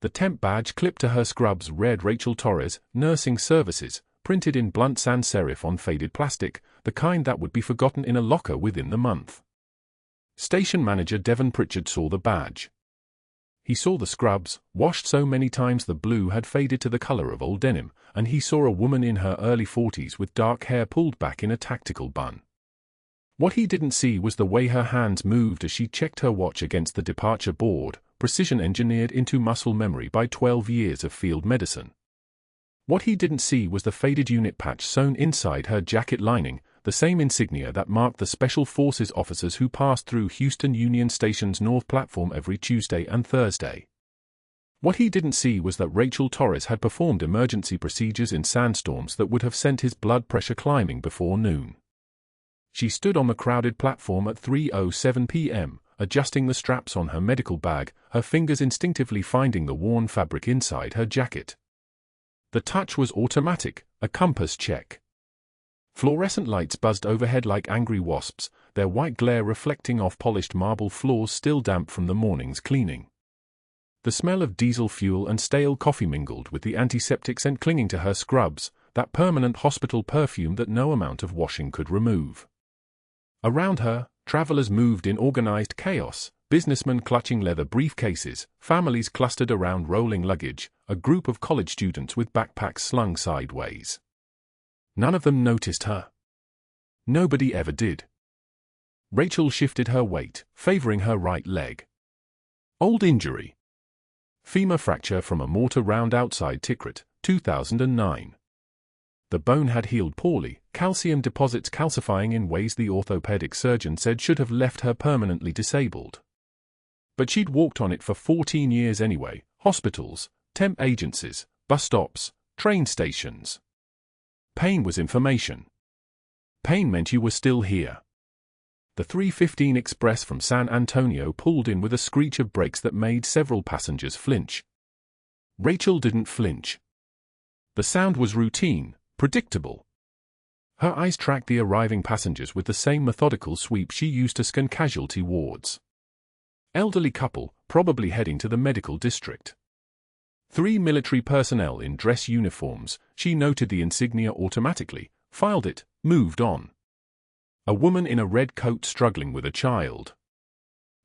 The temp badge clipped to her scrubs read Rachel Torres, Nursing Services, printed in blunt sans serif on faded plastic, the kind that would be forgotten in a locker within the month. Station manager Devon Pritchard saw the badge. He saw the scrubs, washed so many times the blue had faded to the color of old denim, and he saw a woman in her early 40s with dark hair pulled back in a tactical bun. What he didn't see was the way her hands moved as she checked her watch against the departure board, precision engineered into muscle memory by 12 years of field medicine. What he didn't see was the faded unit patch sewn inside her jacket lining, the same insignia that marked the Special Forces officers who passed through Houston Union Station's North Platform every Tuesday and Thursday. What he didn't see was that Rachel Torres had performed emergency procedures in sandstorms that would have sent his blood pressure climbing before noon. She stood on the crowded platform at 3:07 p.m., adjusting the straps on her medical bag, her fingers instinctively finding the worn fabric inside her jacket. The touch was automatic, a compass check. Fluorescent lights buzzed overhead like angry wasps, their white glare reflecting off polished marble floors still damp from the morning's cleaning. The smell of diesel fuel and stale coffee mingled with the antiseptic scent clinging to her scrubs, that permanent hospital perfume that no amount of washing could remove. Around her, travelers moved in organized chaos, businessmen clutching leather briefcases, families clustered around rolling luggage, a group of college students with backpacks slung sideways. None of them noticed her. Nobody ever did. Rachel shifted her weight, favoring her right leg. Old injury. Femur fracture from a mortar round outside Tikrit, 2009. The bone had healed poorly, calcium deposits calcifying in ways the orthopedic surgeon said should have left her permanently disabled. But she'd walked on it for 14 years anyway, hospitals, temp agencies, bus stops, train stations. Pain was information. Pain meant you were still here. The 3:15 express from San Antonio pulled in with a screech of brakes that made several passengers flinch. Rachel didn't flinch. The sound was routine, predictable. Her eyes tracked the arriving passengers with the same methodical sweep she used to scan casualty wards. Elderly couple, probably heading to the medical district. 3 military personnel in dress uniforms, she noted the insignia automatically, filed it, moved on. A woman in a red coat struggling with a child.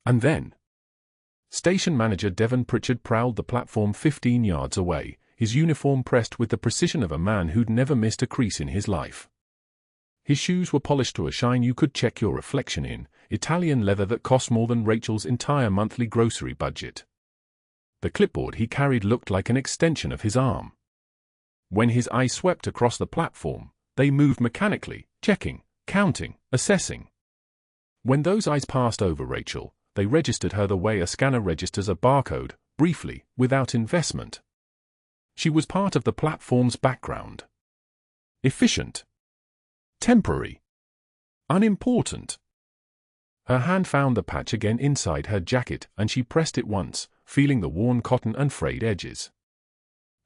And then, station manager Devon Pritchard prowled the platform 15 yards away, his uniform pressed with the precision of a man who'd never missed a crease in his life. His shoes were polished to a shine you could check your reflection in, Italian leather that cost more than Rachel's entire monthly grocery budget. The clipboard he carried looked like an extension of his arm. When his eyes swept across the platform, they moved mechanically, checking, counting, assessing. When those eyes passed over Rachel, they registered her the way a scanner registers a barcode, briefly, without investment. She was part of the platform's background. Efficient. Temporary. Unimportant. Her hand found the patch again inside her jacket, and she pressed it once, feeling the worn cotton and frayed edges.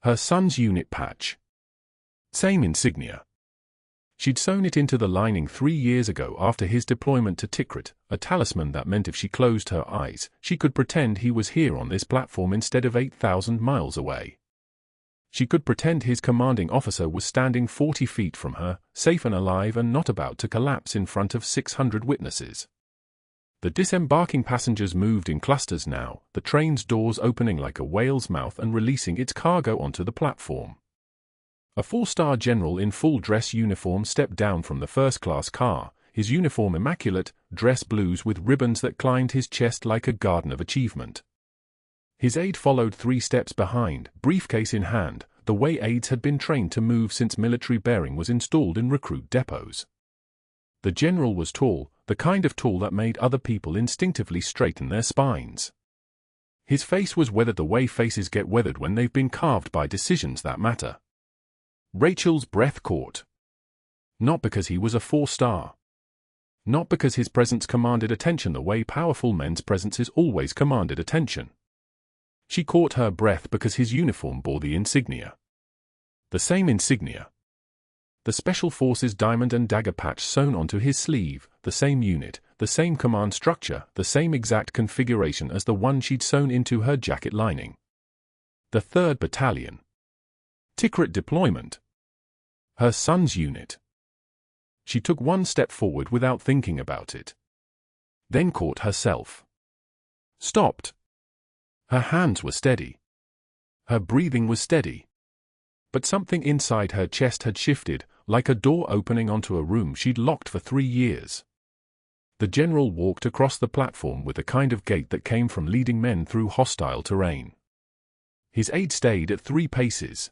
Her son's unit patch. Same insignia. She'd sewn it into the lining 3 years ago after his deployment to Tikrit, a talisman that meant if she closed her eyes, she could pretend he was here on this platform instead of 8,000 miles away. She could pretend his commanding officer was standing 40 feet from her, safe and alive and not about to collapse in front of 600 witnesses. The disembarking passengers moved in clusters now, the train's doors opening like a whale's mouth and releasing its cargo onto the platform. A 4-star general in full dress uniform stepped down from the first-class car, his uniform immaculate, dress blues with ribbons that climbed his chest like a garden of achievement. His aide followed 3 steps behind, briefcase in hand, the way aides had been trained to move since military bearing was installed in recruit depots. The general was tall, the kind of tall that made other people instinctively straighten their spines. His face was weathered the way faces get weathered when they've been carved by decisions that matter. Rachel's breath caught. Not because he was a 4-star. Not because his presence commanded attention the way powerful men's presences always commanded attention. She caught her breath because his uniform bore the insignia. The same insignia. The Special Forces diamond and dagger patch sewn onto his sleeve, the same unit, the same command structure, the same exact configuration as the one she'd sewn into her jacket lining. The 3rd Battalion. Tikrit deployment. Her son's unit. She took one step forward without thinking about it. Then caught herself. Stopped. Her hands were steady. Her breathing was steady. But something inside her chest had shifted, like a door opening onto a room she'd locked for 3 years. The general walked across the platform with the kind of gait that came from leading men through hostile terrain. His aide stayed at 3 paces.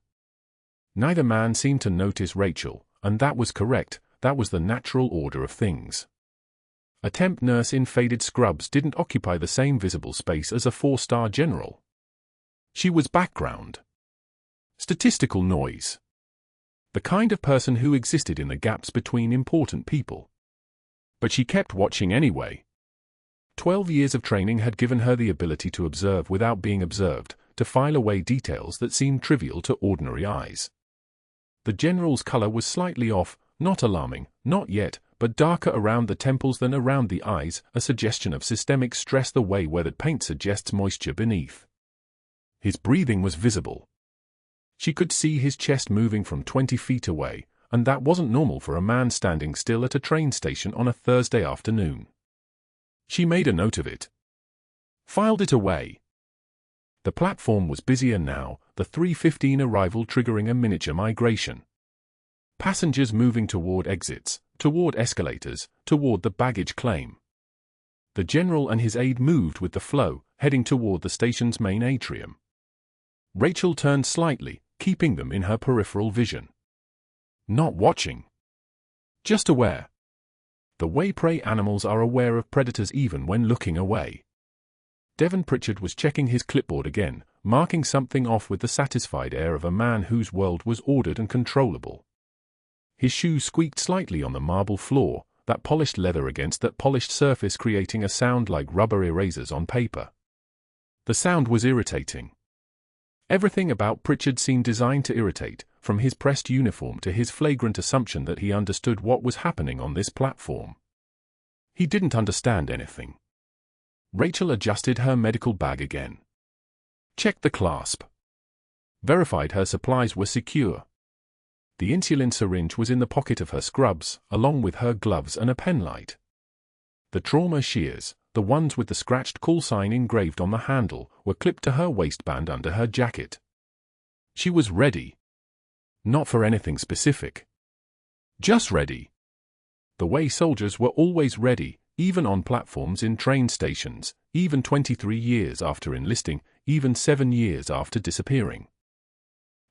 Neither man seemed to notice Rachel, and that was correct. That was the natural order of things. A temp nurse in faded scrubs didn't occupy the same visible space as a 4-star general. She was background. Statistical noise. The kind of person who existed in the gaps between important people. But she kept watching anyway. 12 years of training had given her the ability to observe without being observed, to file away details that seemed trivial to ordinary eyes. The general's color was slightly off, not alarming, not yet, but darker around the temples than around the eyes, a suggestion of systemic stress the way weathered paint suggests moisture beneath. His breathing was visible. She could see his chest moving from 20 feet away, and that wasn't normal for a man standing still at a train station on a Thursday afternoon. She made a note of it. Filed it away. The platform was busier now, the 3:15 arrival triggering a miniature migration. Passengers moving toward exits, toward escalators, toward the baggage claim. The general and his aide moved with the flow, heading toward the station's main atrium. Rachel turned slightly, keeping them in her peripheral vision. Not watching. Just aware. The way prey animals are aware of predators even when looking away. Devon Pritchard was checking his clipboard again, marking something off with the satisfied air of a man whose world was ordered and controllable. His shoes squeaked slightly on the marble floor, that polished leather against that polished surface creating a sound like rubber erasers on paper. The sound was irritating. Everything about Pritchard seemed designed to irritate, from his pressed uniform to his flagrant assumption that he understood what was happening on this platform. He didn't understand anything. Rachel adjusted her medical bag again. Checked the clasp. Verified her supplies were secure. The insulin syringe was in the pocket of her scrubs, along with her gloves and a penlight. The trauma shears, the ones with the scratched call sign engraved on the handle, were clipped to her waistband under her jacket. She was ready. Not for anything specific. Just ready. The way soldiers were always ready, even on platforms in train stations, even 23 years after enlisting, even 7 years after disappearing.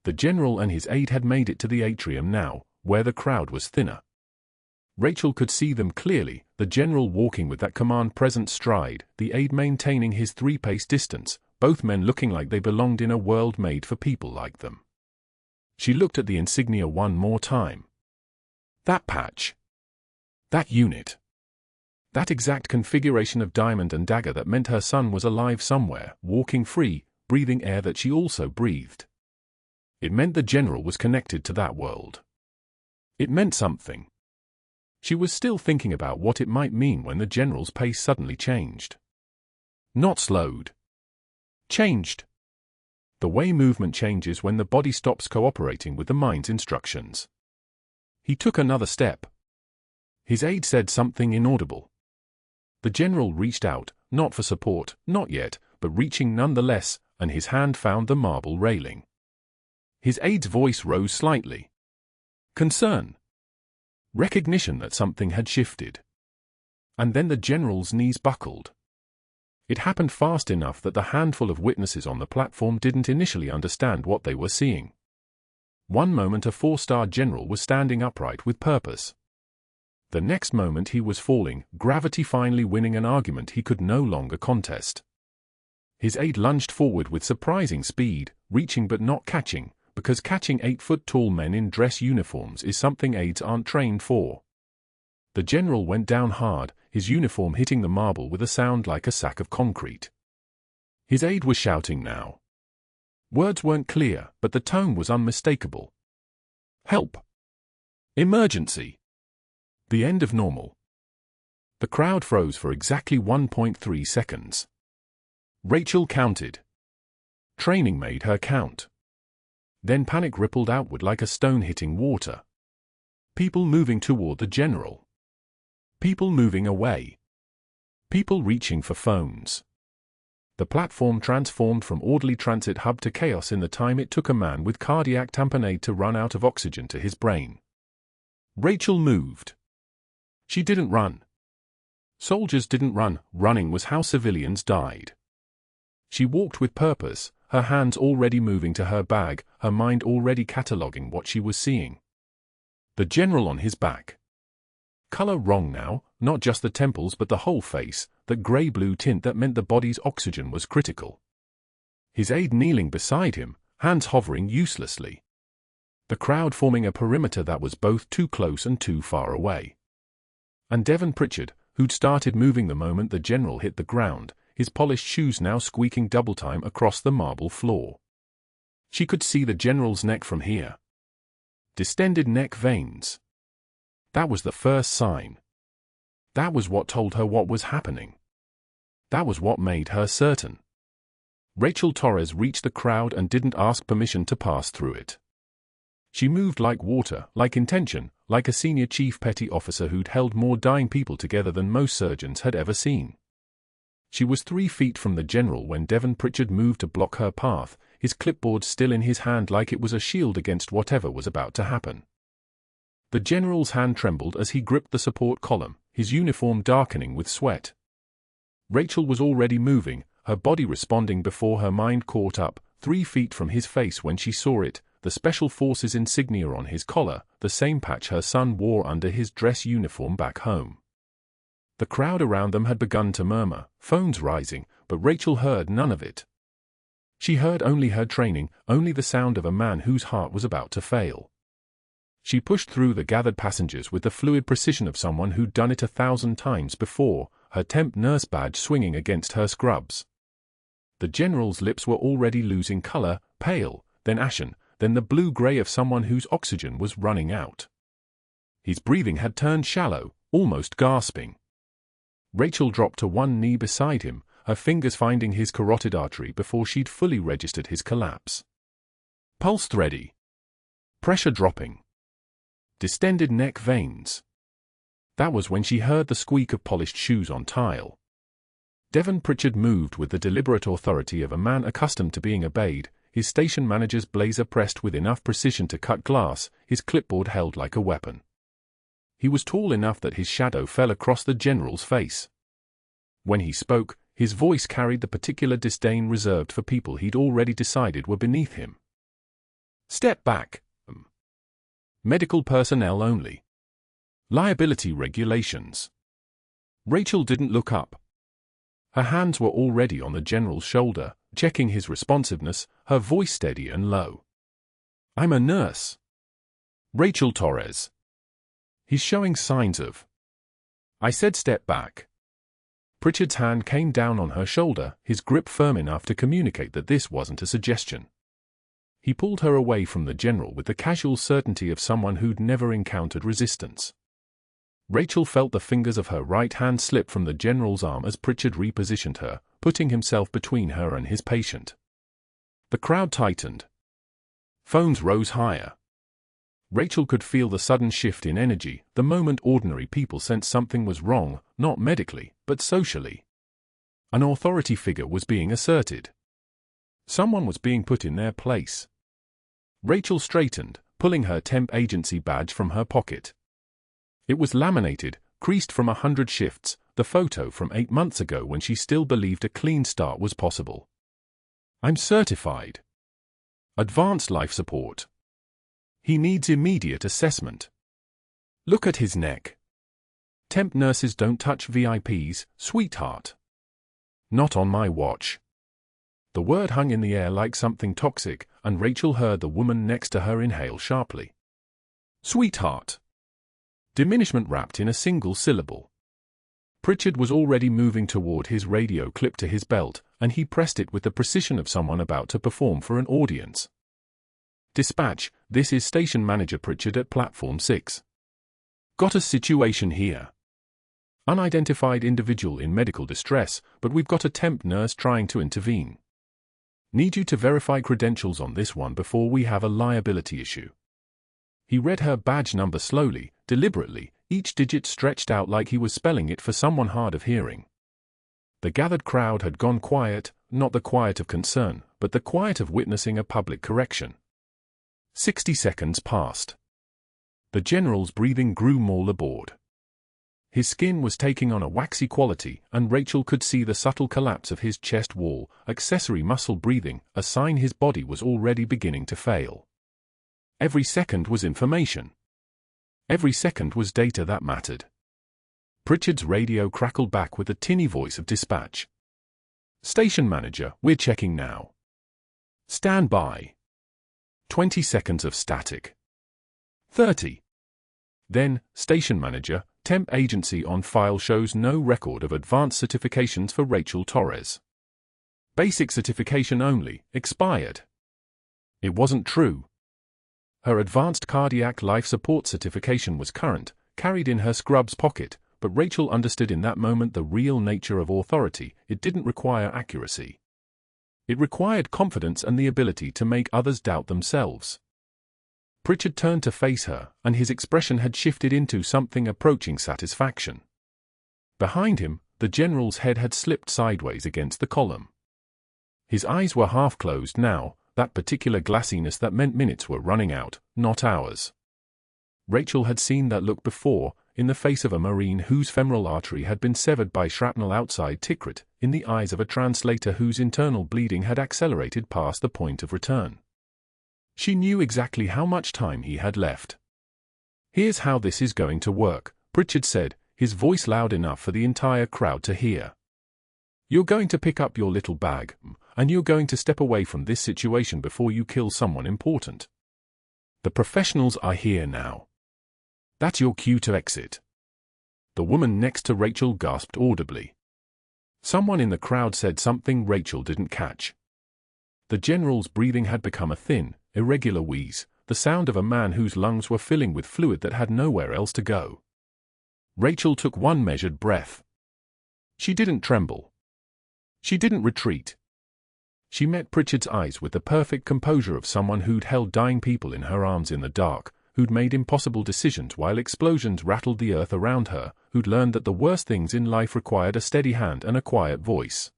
The general and his aide had made it to the atrium now, where the crowd was thinner. Rachel could see them clearly, the general walking with that command-present stride, the aide maintaining his 3-pace distance, both men looking like they belonged in a world made for people like them. She looked at the insignia one more time. That patch. That unit. That exact configuration of diamond and dagger that meant her son was alive somewhere, walking free, breathing air that she also breathed. It meant the general was connected to that world. It meant something. She was still thinking about what it might mean when the general's pace suddenly changed. Not slowed. Changed. The way movement changes when the body stops cooperating with the mind's instructions. He took another step. His aide said something inaudible. The general reached out, not for support, not yet, but reaching nonetheless, and his hand found the marble railing. His aide's voice rose slightly. Concern. Recognition that something had shifted. And then the general's knees buckled. It happened fast enough that the handful of witnesses on the platform didn't initially understand what they were seeing. One moment a 4-star general was standing upright with purpose. The next moment he was falling, gravity finally winning an argument he could no longer contest. His aide lunged forward with surprising speed, reaching but not catching, because catching 8-foot-tall men in dress uniforms is something aides aren't trained for. The general went down hard, his uniform hitting the marble with a sound like a sack of concrete. His aide was shouting now. Words weren't clear, but the tone was unmistakable. Help! Emergency! The end of normal. The crowd froze for exactly 1.3 seconds. Rachel counted. Training made her count. Then panic rippled outward like a stone hitting water. People moving toward the general. People moving away. People reaching for phones. The platform transformed from orderly transit hub to chaos in the time it took a man with cardiac tamponade to run out of oxygen to his brain. Rachel moved. She didn't run. Soldiers didn't run. Running was how civilians died. She walked with purpose, her hands already moving to her bag, her mind already cataloguing what she was seeing. The general on his back. Color wrong now, not just the temples but the whole face, that grey-blue tint that meant the body's oxygen was critical. His aide kneeling beside him, hands hovering uselessly. The crowd forming a perimeter that was both too close and too far away. And Devon Pritchard, who'd started moving the moment the general hit the ground, his polished shoes now squeaking double time across the marble floor. She could see the general's neck from here. Distended neck veins. That was the first sign. That was what told her what was happening. That was what made her certain. Rachel Torres reached the crowd and didn't ask permission to pass through it. She moved like water, like intention, like a senior chief petty officer who'd held more dying people together than most surgeons had ever seen. She was 3 feet from the general when Devon Pritchard moved to block her path, his clipboard still in his hand like it was a shield against whatever was about to happen. The general's hand trembled as he gripped the support column, his uniform darkening with sweat. Rachel was already moving, her body responding before her mind caught up, 3 feet from his face when she saw it, the Special Forces insignia on his collar, the same patch her son wore under his dress uniform back home. The crowd around them had begun to murmur, phones rising, but Rachel heard none of it. She heard only her training, only the sound of a man whose heart was about to fail. She pushed through the gathered passengers with the fluid precision of someone who'd done it 1,000 times before, her temp nurse badge swinging against her scrubs. The general's lips were already losing color, pale, then ashen, then the blue-gray of someone whose oxygen was running out. His breathing had turned shallow, almost gasping. Rachel dropped to one knee beside him, her fingers finding his carotid artery before she'd fully registered his collapse. Pulse thready. Pressure dropping. Distended neck veins. That was when she heard the squeak of polished shoes on tile. Devon Pritchard moved with the deliberate authority of a man accustomed to being obeyed, his station manager's blazer pressed with enough precision to cut glass, his clipboard held like a weapon. He was tall enough that his shadow fell across the general's face. When he spoke, his voice carried the particular disdain reserved for people he'd already decided were beneath him. Step back. Medical personnel only. Liability regulations. Rachel didn't look up. Her hands were already on the general's shoulder, checking his responsiveness, her voice steady and low. I'm a nurse. Rachel Torres. He's showing signs of. I said step back. Pritchard's hand came down on her shoulder, his grip firm enough to communicate that this wasn't a suggestion. He pulled her away from the general with the casual certainty of someone who'd never encountered resistance. Rachel felt the fingers of her right hand slip from the general's arm as Pritchard repositioned her, putting himself between her and his patient. The crowd tightened. Phones rose higher. Rachel could feel the sudden shift in energy, the moment ordinary people sensed something was wrong, not medically, but socially. An authority figure was being asserted. Someone was being put in their place. Rachel straightened, pulling her temp agency badge from her pocket. It was laminated, creased from 100 shifts, the photo from 8 months ago when she still believed a clean start was possible. I'm certified. Advanced life support. He needs immediate assessment. Look at his neck. Temp nurses don't touch VIPs, sweetheart. Not on my watch. The word hung in the air like something toxic, and Rachel heard the woman next to her inhale sharply. Sweetheart. Diminishment wrapped in a single syllable. Pritchard was already moving toward his radio clipped to his belt, and he pressed it with the precision of someone about to perform for an audience. Dispatch, this is Station Manager Pritchard at Platform 6. Got a situation here. Unidentified individual in medical distress, but we've got a temp nurse trying to intervene. Need you to verify credentials on this one before we have a liability issue. He read her badge number slowly, deliberately, each digit stretched out like he was spelling it for someone hard of hearing. The gathered crowd had gone quiet, not the quiet of concern, but the quiet of witnessing a public correction. 60 seconds passed. The general's breathing grew more labored. His skin was taking on a waxy quality, and Rachel could see the subtle collapse of his chest wall, accessory muscle breathing, a sign his body was already beginning to fail. Every second was information. Every second was data that mattered. Pritchard's radio crackled back with the tinny voice of dispatch. "Station manager, we're checking now. Stand by." 20 seconds of static. 30. Then, station manager, temp agency on file shows no record of advanced certifications for Rachel Torres. Basic certification only, expired. It wasn't true. Her advanced cardiac life support certification was current, carried in her scrubs pocket, but Rachel understood in that moment the real nature of authority. It didn't require accuracy. It required confidence and the ability to make others doubt themselves. Pritchard turned to face her, and his expression had shifted into something approaching satisfaction. Behind him, the general's head had slipped sideways against the column. His eyes were half closed now, that particular glassiness that meant minutes were running out, not hours. Rachel had seen that look before, in the face of a Marine whose femoral artery had been severed by shrapnel outside Tikrit, in the eyes of a translator whose internal bleeding had accelerated past the point of return. She knew exactly how much time he had left. "Here's how this is going to work," Pritchard said, his voice loud enough for the entire crowd to hear. "You're going to pick up your little bag, and you're going to step away from this situation before you kill someone important. The professionals are here now. That's your cue to exit." The woman next to Rachel gasped audibly. Someone in the crowd said something Rachel didn't catch. The general's breathing had become a thin, irregular wheeze, the sound of a man whose lungs were filling with fluid that had nowhere else to go. Rachel took one measured breath. She didn't tremble. She didn't retreat. She met Pritchard's eyes with the perfect composure of someone who'd held dying people in her arms in the dark, who'd made impossible decisions while explosions rattled the earth around her, who'd learned that the worst things in life required a steady hand and a quiet voice.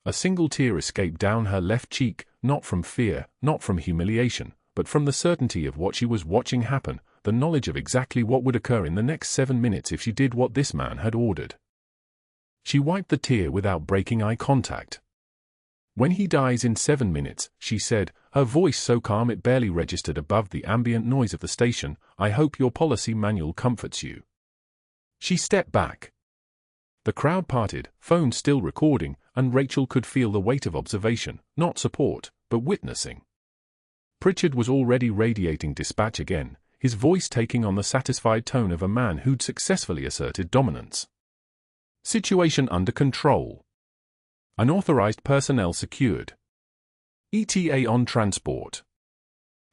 A single tear escaped down her left cheek, not from fear, not from humiliation, but from the certainty of what she was watching happen, the knowledge of exactly what would occur in the next 7 minutes if she did what this man had ordered. She wiped the tear without breaking eye contact. "When he dies in 7 minutes," she said, her voice so calm it barely registered above the ambient noise of the station, "I hope your policy manual comforts you." She stepped back. The crowd parted, phone still recording, and Rachel could feel the weight of observation, not support, but witnessing. Pritchard was already radiating dispatch again, his voice taking on the satisfied tone of a man who'd successfully asserted dominance. "Situation under control. Unauthorized personnel secured. ETA on transport."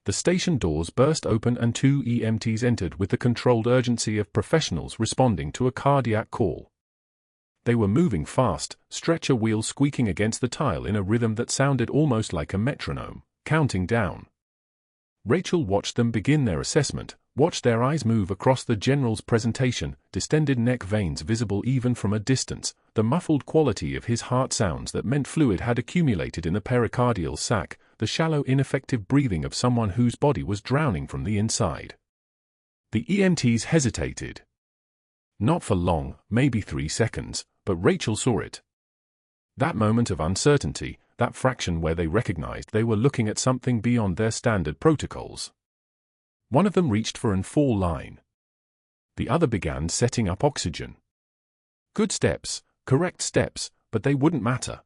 The station doors burst open and 2 EMTs entered with the controlled urgency of professionals responding to a cardiac call. They were moving fast, stretcher wheels squeaking against the tile in a rhythm that sounded almost like a metronome, counting down. Rachel watched them begin their assessment, watched their eyes move across the general's presentation, distended neck veins visible even from a distance, the muffled quality of his heart sounds that meant fluid had accumulated in the pericardial sac, the shallow ineffective breathing of someone whose body was drowning from the inside. The EMTs hesitated. Not for long, maybe 3 seconds, but Rachel saw it. That moment of uncertainty, that fraction where they recognized they were looking at something beyond their standard protocols. One of them reached for an fall line. The other began setting up oxygen. Good steps, correct steps, but they wouldn't matter.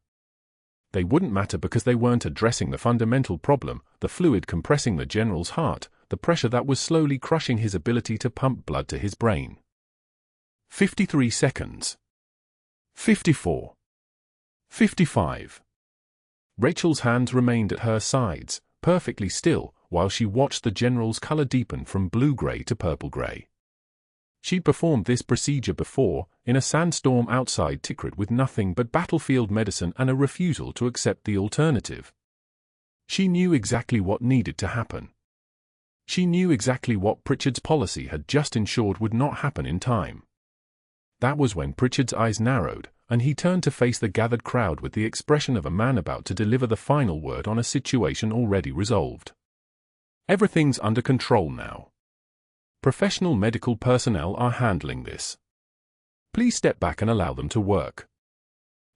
They wouldn't matter because they weren't addressing the fundamental problem, the fluid compressing the general's heart, the pressure that was slowly crushing his ability to pump blood to his brain. 53 seconds. 54. 55. Rachel's hands remained at her sides, perfectly still, while she watched the general's color deepen from blue-gray to purple-gray. She'd performed this procedure before, in a sandstorm outside Tikrit with nothing but battlefield medicine and a refusal to accept the alternative. She knew exactly what needed to happen. She knew exactly what Pritchard's policy had just ensured would not happen in time. That was when Pritchard's eyes narrowed, and he turned to face the gathered crowd with the expression of a man about to deliver the final word on a situation already resolved. Everything's under control now. Professional medical personnel are handling this. Please step back and allow them to work.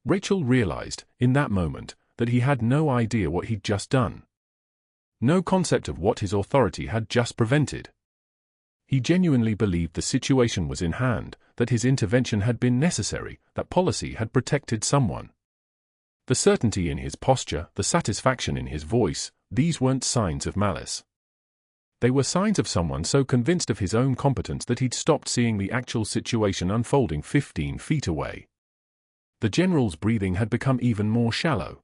Rachel realized, in that moment, that he had no idea what he'd just done. No concept of what his authority had just prevented. He genuinely believed the situation was in hand, that his intervention had been necessary, that policy had protected someone. The certainty in his posture, the satisfaction in his voice, these weren't signs of malice. They were signs of someone so convinced of his own competence that he'd stopped seeing the actual situation unfolding 15 feet away. The general's breathing had become even more shallow.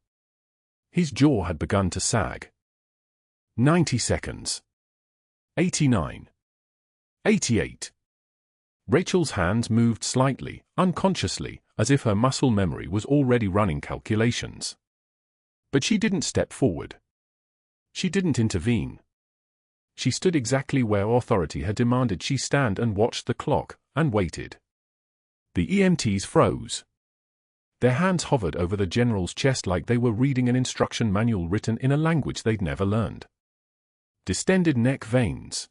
His jaw had begun to sag. 90 seconds. 89. 88. Rachel's hands moved slightly, unconsciously, as if her muscle memory was already running calculations. But she didn't step forward. She didn't intervene. She stood exactly where authority had demanded she stand and watched the clock, and waited. The EMTs froze. Their hands hovered over the general's chest like they were reading an instruction manual written in a language they'd never learned. Distended neck veins.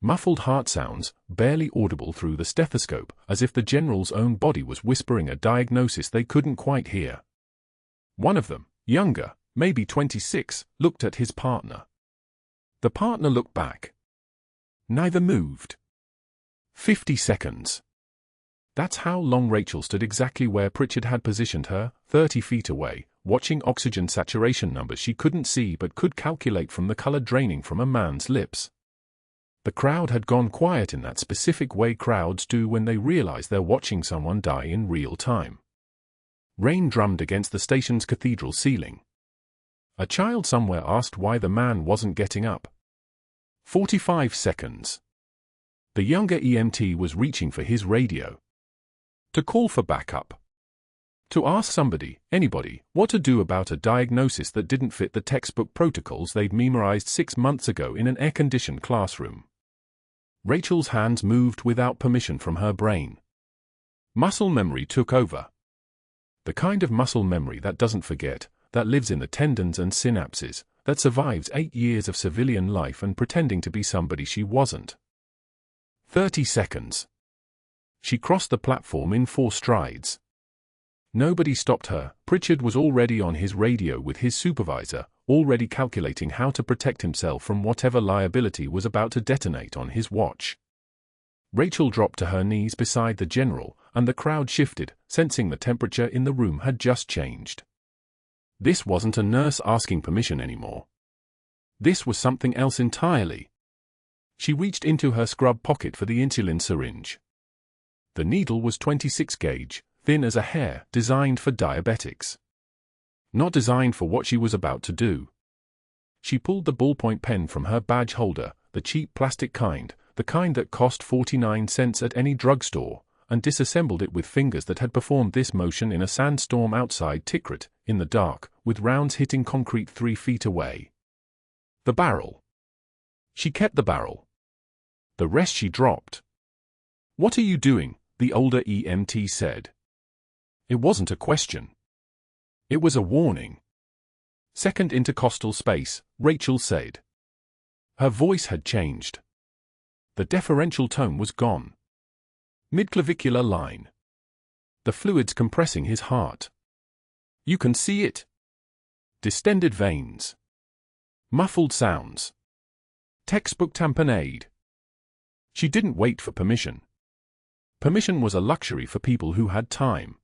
Muffled heart sounds, barely audible through the stethoscope, as if the general's own body was whispering a diagnosis they couldn't quite hear. One of them, younger, maybe 26, looked at his partner. The partner looked back. Neither moved. 50 seconds. That's how long Rachel stood exactly where Pritchard had positioned her, 30 feet away, watching oxygen saturation numbers she couldn't see but could calculate from the color draining from a man's lips. The crowd had gone quiet in that specific way crowds do when they realize they're watching someone die in real time. Rain drummed against the station's cathedral ceiling. A child somewhere asked why the man wasn't getting up. 45 seconds. The younger EMT was reaching for his radio. To call for backup. To ask somebody, anybody, what to do about a diagnosis that didn't fit the textbook protocols they'd memorized 6 months ago in an air-conditioned classroom. Rachel's hands moved without permission from her brain. Muscle memory took over. The kind of muscle memory that doesn't forget, that lives in the tendons and synapses, that survives 8 years of civilian life and pretending to be somebody she wasn't. 30 seconds. She crossed the platform in 4 strides. Nobody stopped her. Pritchard was already on his radio with his supervisor, already calculating how to protect himself from whatever liability was about to detonate on his watch. Rachel dropped to her knees beside the general, and the crowd shifted, sensing the temperature in the room had just changed. This wasn't a nurse asking permission anymore. This was something else entirely. She reached into her scrub pocket for the insulin syringe. The needle was 26 gauge, thin as a hair, designed for diabetics. Not designed for what she was about to do. She pulled the ballpoint pen from her badge holder, the cheap plastic kind, the kind that cost 49 cents at any drugstore, and disassembled it with fingers that had performed this motion in a sandstorm outside Tikrit, in the dark, with rounds hitting concrete 3 feet away. The barrel. She kept the barrel. The rest she dropped. "What are you doing?" the older EMT said. It wasn't a question. It was a warning. "Second intercostal space," Rachel said. Her voice had changed. The deferential tone was gone. Midclavicular line. The fluids compressing his heart. "You can see it." Distended veins. Muffled sounds. Textbook tamponade. She didn't wait for permission. Permission was a luxury for people who had time.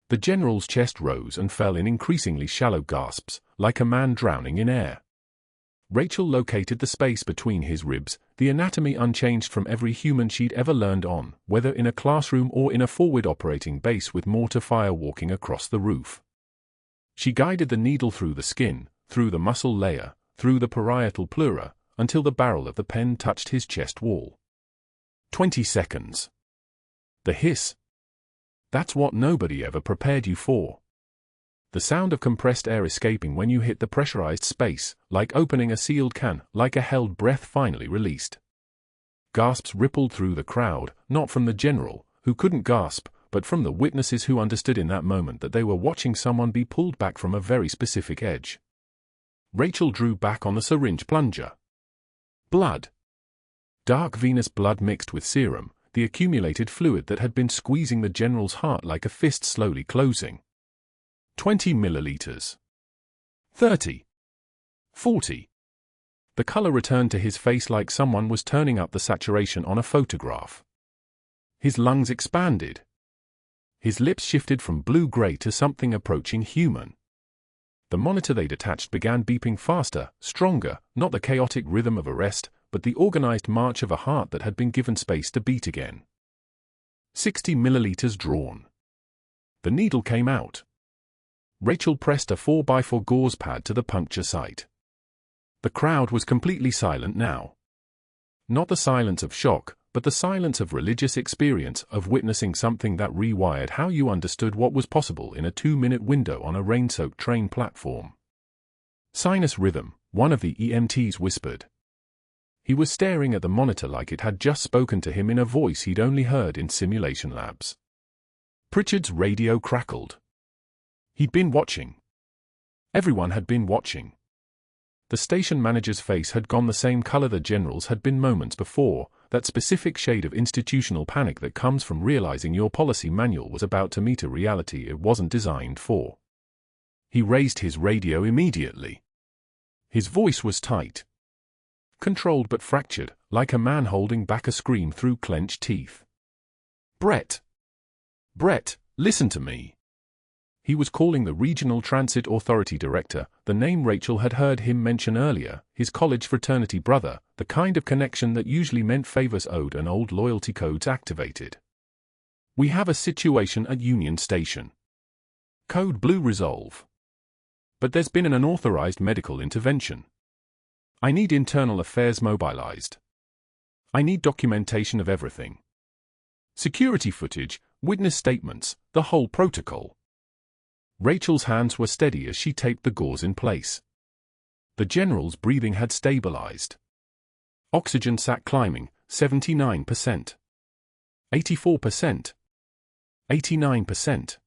The general's chest rose and fell in increasingly shallow gasps, like a man drowning in air. Rachel located the space between his ribs, the anatomy unchanged from every human she'd ever learned on, whether in a classroom or in a forward operating base with mortar fire walking across the roof. She guided the needle through the skin, through the muscle layer, through the parietal pleura, until the barrel of the pen touched his chest wall. 20 seconds. The hiss. That's what nobody ever prepared you for. The sound of compressed air escaping when you hit the pressurized space, like opening a sealed can, like a held breath finally released. Gasps rippled through the crowd, not from the general, who couldn't gasp, but from the witnesses who understood in that moment that they were watching someone be pulled back from a very specific edge. Rachel drew back on the syringe plunger. Blood. Dark venous blood mixed with serum, the accumulated fluid that had been squeezing the general's heart like a fist slowly closing. 20 milliliters. 30. 40. The color returned to his face like someone was turning up the saturation on a photograph. His lungs expanded. His lips shifted from blue-gray to something approaching human. The monitor they'd attached began beeping faster, stronger, not the chaotic rhythm of a rest, but the organized march of a heart that had been given space to beat again. 60 milliliters drawn. The needle came out. Rachel pressed a 4x4 gauze pad to the puncture site. The crowd was completely silent now. Not the silence of shock, but the silence of religious experience, of witnessing something that rewired how you understood what was possible in a 2-minute window on a rain-soaked train platform. Sinus rhythm, one of the EMTs whispered. He was staring at the monitor like it had just spoken to him in a voice he'd only heard in simulation labs. Pritchard's radio crackled. He'd been watching. Everyone had been watching. The station manager's face had gone the same color the general's had been moments before, that specific shade of institutional panic that comes from realizing your policy manual was about to meet a reality it wasn't designed for. He raised his radio immediately. His voice was tight. Controlled but fractured, like a man holding back a scream through clenched teeth. Brett! Brett, listen to me. He was calling the Regional Transit Authority director, the name Rachel had heard him mention earlier, his college fraternity brother, the kind of connection that usually meant favors owed and old loyalty codes activated. We have a situation at Union Station. Code Blue resolve. But there's been an unauthorized medical intervention. I need internal affairs mobilized. I need documentation of everything. Security footage, witness statements, the whole protocol. Rachel's hands were steady as she taped the gauze in place. The general's breathing had stabilized. Oxygen sat climbing, 79%. 84%. 89%.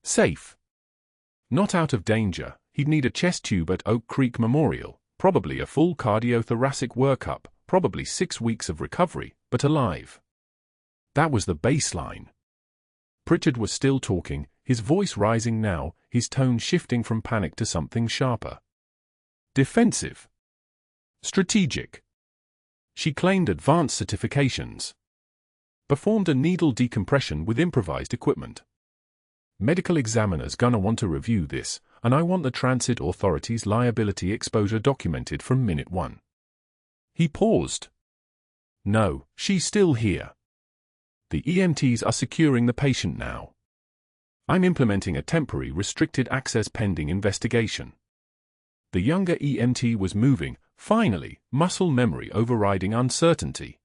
Safe. Not out of danger, he'd need a chest tube at Oak Creek Memorial, probably a full cardiothoracic workup, probably 6 weeks of recovery, but alive. That was the baseline. Pritchard was still talking, his voice rising now, his tone shifting from panic to something sharper. Defensive. Strategic. She claimed advanced certifications. Performed a needle decompression with improvised equipment. Medical examiner's gonna want to review this, and I want the Transit Authority's liability exposure documented from minute 1. He paused. No, she's still here. The EMTs are securing the patient now. I'm implementing a temporary restricted access pending investigation. The younger EMT was moving, finally, muscle memory overriding uncertainty.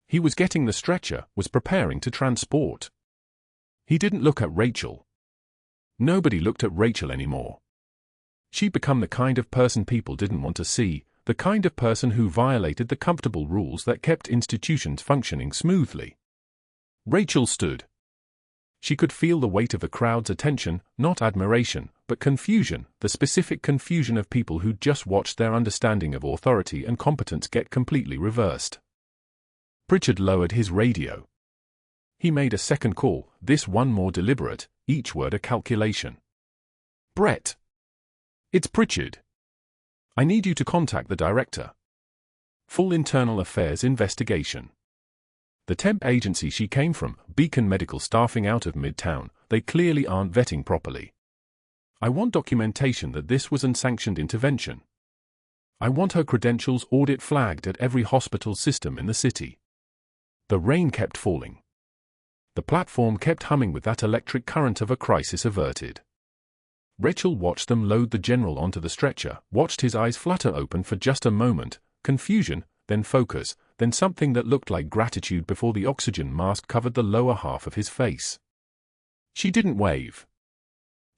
He was getting the stretcher, was preparing to transport. He didn't look at Rachel. Nobody looked at Rachel anymore. She'd become the kind of person people didn't want to see, the kind of person who violated the comfortable rules that kept institutions functioning smoothly. Rachel stood. She could feel the weight of the crowd's attention, not admiration, but confusion, the specific confusion of people who'd just watched their understanding of authority and competence get completely reversed. Pritchard lowered his radio. He made a second call, this one more deliberate, each word a calculation. Brett. It's Pritchard. I need you to contact the director. Full internal affairs investigation. The temp agency she came from, Beacon Medical staffing out of Midtown, they clearly aren't vetting properly. I want documentation that this was unsanctioned intervention. I want her credentials audit flagged at every hospital system in the city. The rain kept falling. The platform kept humming with that electric current of a crisis averted. Rachel watched them load the general onto the stretcher, watched his eyes flutter open for just a moment, confusion, then focus, then something that looked like gratitude before the oxygen mask covered the lower half of his face. She didn't wave.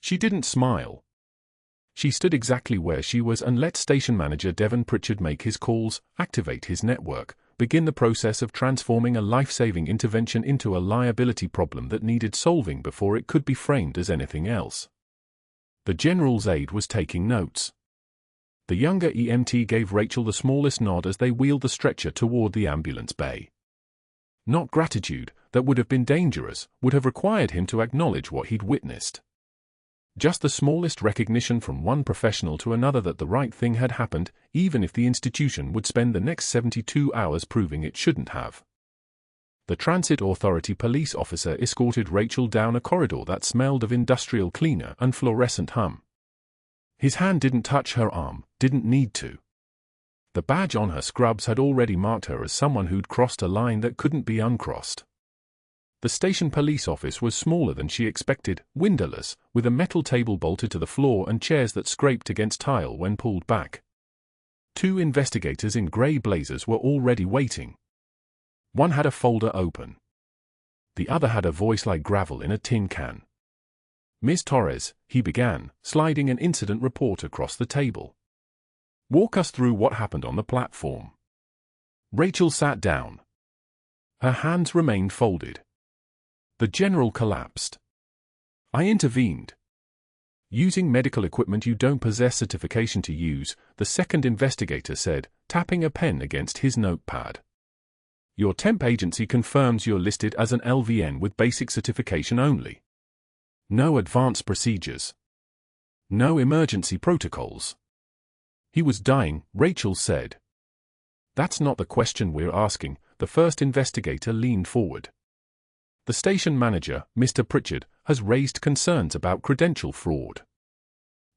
She didn't smile. She stood exactly where she was and let station manager Devon Pritchard make his calls, activate his network, begin the process of transforming a life-saving intervention into a liability problem that needed solving before it could be framed as anything else. The general's aide was taking notes. The younger EMT gave Rachel the smallest nod as they wheeled the stretcher toward the ambulance bay. Not gratitude, that would have been dangerous, would have required him to acknowledge what he'd witnessed. Just the smallest recognition from one professional to another that the right thing had happened, even if the institution would spend the next 72 hours proving it shouldn't have. The Transit Authority police officer escorted Rachel down a corridor that smelled of industrial cleaner and fluorescent hum. His hand didn't touch her arm, didn't need to. The badge on her scrubs had already marked her as someone who'd crossed a line that couldn't be uncrossed. The station police office was smaller than she expected, windowless, with a metal table bolted to the floor and chairs that scraped against tile when pulled back. 2 investigators in grey blazers were already waiting. One had a folder open. The other had a voice like gravel in a tin can. "Miss Torres," he began, sliding an incident report across the table. "Walk us through what happened on the platform." Rachel sat down. Her hands remained folded. The general collapsed. "I intervened. Using medical equipment you don't possess certification to use," the second investigator said, tapping a pen against his notepad. "Your temp agency confirms you're listed as an LVN with basic certification only. No advanced procedures. No emergency protocols." "He was dying," Rachel said. "That's not the question we're asking," the first investigator leaned forward. "The station manager, Mr. Pritchard, has raised concerns about credential fraud.